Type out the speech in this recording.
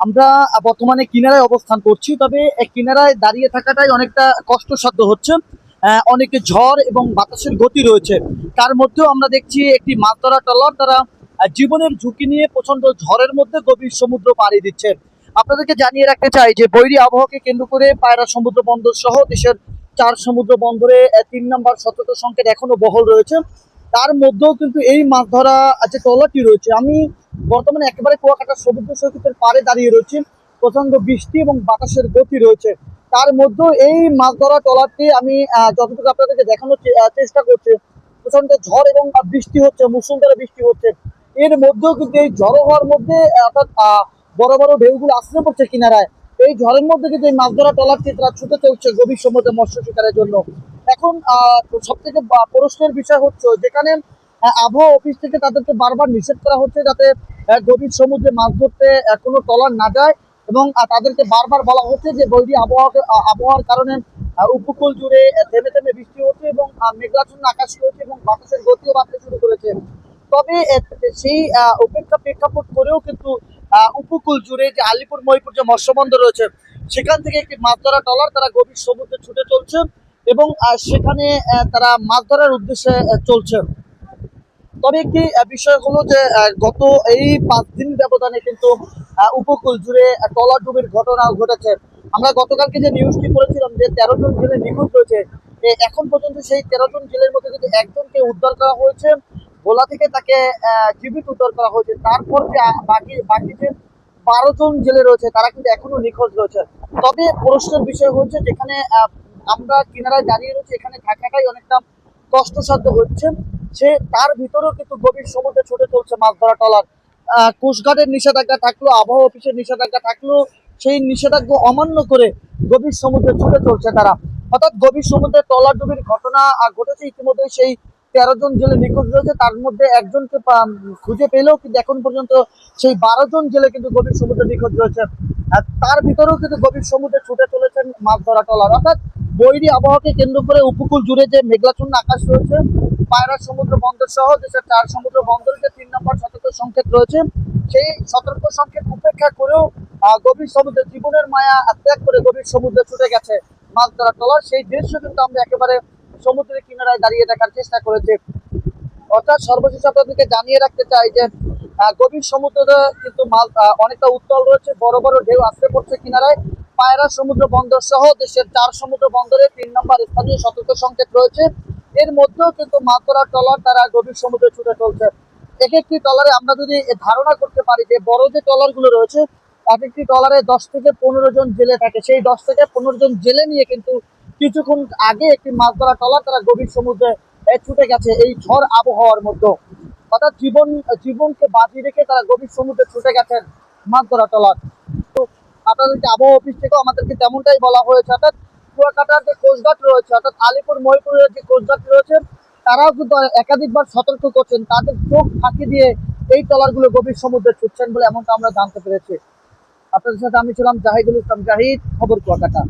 আমরা বর্তমানে কিনারায় অবস্থান করছি, তবে কিনারায় দাঁড়িয়ে থাকাটাই অনেকটা কষ্টসাধ্য হচ্ছে। অনেকে ঝড় এবং বাতাসের গতি রয়েছে, তার মধ্যেও আমরা দেখছি একটি মাছ ধরা ট্রলার তারা জীবনের ঝুঁকি নিয়ে প্রচন্ড ঝড়ের মধ্যে গভীর সমুদ্র পাড়ি দিচ্ছে। আপনাদেরকে জানিয়ে রাখতে চাই যে বৈরী আবহাওয়াকে কেন্দ্র করে পায়রা সমুদ্র বন্দর সহ দেশের 4 সমুদ্র বন্দরে 3 নম্বর সতর্ক সংকেত এখনো বহাল রয়েছে। তার মধ্যেও কিন্তু এই মাছ ধরা যে ট্রলারটি রয়েছে, আমি বর্তমানে একেবারে কুয়াকাটা সমুদ্র সৈকতের পাড়ে দাঁড়িয়ে রয়েছি। প্রচন্ড বৃষ্টি এবং বাতাসের গতি রয়েছে, তার মধ্যেও এই মাছ ধরা ট্রলারটি আমি যতটুকু আপনাদেরকে দেখানোর চেষ্টা করছি। প্রচন্ড ঝড় এবং বৃষ্টি হচ্ছে, মুষলধারে বৃষ্টি হচ্ছে। এর মধ্যেও কিন্তু এই ঝড় হওয়ার মধ্যে অর্থাৎ বড় বড় ঢেউগুলো আছড়ে পড়ছে কিনারায়। এই ঝড়ের মধ্যে কিন্তু এই মাছ ধরা ট্রলারটি তারা ছুটে চলছে গভীর সমুদ্রে মৎস্য শিকারের জন্য। এখন সব থেকে প্রশ্নের বিষয় হচ্ছে, যেখানে আবহাওয়া অফিস থেকে তাদেরকে বারবার নিষেধ করা হচ্ছে যাতে গভীর সমুদ্রে মাছ ধরতে কোনো ট্রলার না যায়, এবং তাদেরকে বারবার বলা হচ্ছে যে বৈরী আবহাওয়ার কারণে উপকূল জুড়ে থেমে থেমে বৃষ্টি হচ্ছে এবং মেঘাচ্ছন্ন আকাশ রয়েছে এবং বাতাসের গতিও বাড়তে শুরু করেছে। তবে সেই প্রেক্ষাপট করেও কিন্তু উপকূল জুড়ে যে আলিপুর মহিপুর যে মৎস্য বন্দর রয়েছে, সেখান থেকে একটি মাছ ধরা ট্রলার তারা গভীর সমুদ্রে ছুটে চলছে এবং সেখানে তারা মাছ ধরার উদ্দেশ্যে চলছে। তবে একটি বিষয় হলো যে গত এই 5 দিন ব্যবধানে কিন্তু উপকূল জুড়ে ট্রলার ডুবির ঘটনা ঘটেছে। আমরা গতকালকে যে নিউজটি করেছিলাম যে 13 জন জেলে নিখোঁজ রয়েছে, এখন পর্যন্ত সেই 13 জন জেলের মধ্যে কিন্তু একজনকে উদ্ধার করা হয়েছে, ভোলা থেকে তাকে জীবিত উদ্ধার করা হয়েছে। তারপর যে বাকি বাকি যে 12 জন জেলে রয়েছে তারা কিন্তু এখনো নিখোঁজ রয়েছে। তবে প্রশ্নের বিষয় হচ্ছে, যেখানে আমরা কিনারায় দাঁড়িয়ে রয়েছি এখানে থাকাটাই অনেকটা কষ্টসাধ্য হচ্ছে, সে তার ভিতরেও কিন্তু গভীর সমুদ্রে ছুটে চলছে মাছ ধরা ট্রলার। কোস্টগার্ডের নিষেধাজ্ঞা থাকলো, আবহাওয়া অফিসের নিষেধাজ্ঞা থাকলো, সেই নিষেধাজ্ঞা অমান্য করে গভীর সমুদ্রে ছুটে চলছে তারা। অর্থাৎ গভীর সমুদ্রে ট্রলার ডুবির ঘটনা ঘটেছে ইতিমধ্যে। সেই 13 জন জেলে নিখোঁজ রয়েছে, তার মধ্যে একজনকে খুঁজে পেলেও কিন্তু এখন পর্যন্ত সেই 12 জন জেলে কিন্তু গভীর সমুদ্রে নিখোঁজ রয়েছে। তার ভিতরেও কিন্তু গভীর সমুদ্রে ছুটে চলেছেন মাছ ধরা ট্রলার। অর্থাৎ বৈরী আবহাওয়াকে কেন্দ্র করে উপকূল জুড়ে যে মেঘাচ্ছন্ন আকাশ রয়েছে, পায়রা সমুদ্র বন্দর সহ দেশের 4 সমুদ্র বন্দরে যে 3 নম্বর সতর্ক সংকেত রয়েছে, সেই সতর্ক সংকেত উপেক্ষা করেও গভীর সমুদ্রে জীবনের মায়া ত্যাগ করে গভীর সমুদ্রে ছুটে গেছে মাছ ধরা ট্রলার। সেই দৃশ্য কিন্তু আমরা একেবারে সমুদ্রের কিনারায় দাঁড়িয়ে দেখার চেষ্টা করেছি। অর্থাৎ সর্বশেষ আপনাদেরকে জানিয়ে রাখতে চাই যে গভীর সমুদ্রে কিন্তু মাছ অনেকটা উত্তাল রয়েছে, বড় বড় ঢেউ আসতে পড়ছে কিনারায়। পায়রা সমুদ্র বন্দর সহ দেশের 4 সমুদ্র বন্দরে 3 নম্বর স্থানীয় সতর্ক সংকেত রয়েছে। এর মধ্যেও কিন্তু মাছ ধরার ট্রলার তারা গভীর সমুদ্রে ছুটে চলছে। এক একটি ট্রলারে আমরা যদি ধারণা করতে পারি যে বড় যে ট্রলার গুলো রয়েছে, এক একটি ট্রলারে 10 থেকে 15 জন জেলে থাকে। সেই 10 থেকে 15 জন জেলে নিয়ে কিন্তু কিছুক্ষণ আগে একটি মাছ ধরা ট্রলার তারা গভীর সমুদ্রে ছুটে গেছে এই ঝড় আবহাওয়ার মধ্যে। অর্থাৎ জীবনকে বাজি রেখে তারা গভীর সমুদ্রে ছুটে গেছেন মাছ ধরা ট্রলার। তো আপনাদেরকে আবহাওয়া অফিস থেকেও আমাদেরকে তেমনটাই বলা হয়েছে। অর্থাৎ কুয়াকাটার যে কোস্টগার্ড রয়েছে, অর্থাৎ আলিপুর মহিপুরের যে কোস্টগার্ড রয়েছে, তারাও কিন্তু একাধিকবার সতর্ক করছেন, তাদের চোখ ফাঁকি দিয়ে এই ট্রলারগুলো গভীর সমুদ্রে ছুটছেন বলে এমনটা আমরা জানতে পেরেছি। আপনাদের সাথে আমি ছিলাম জাহিদুল ইসলাম জাহিদ, খবর কুয়াকাটা।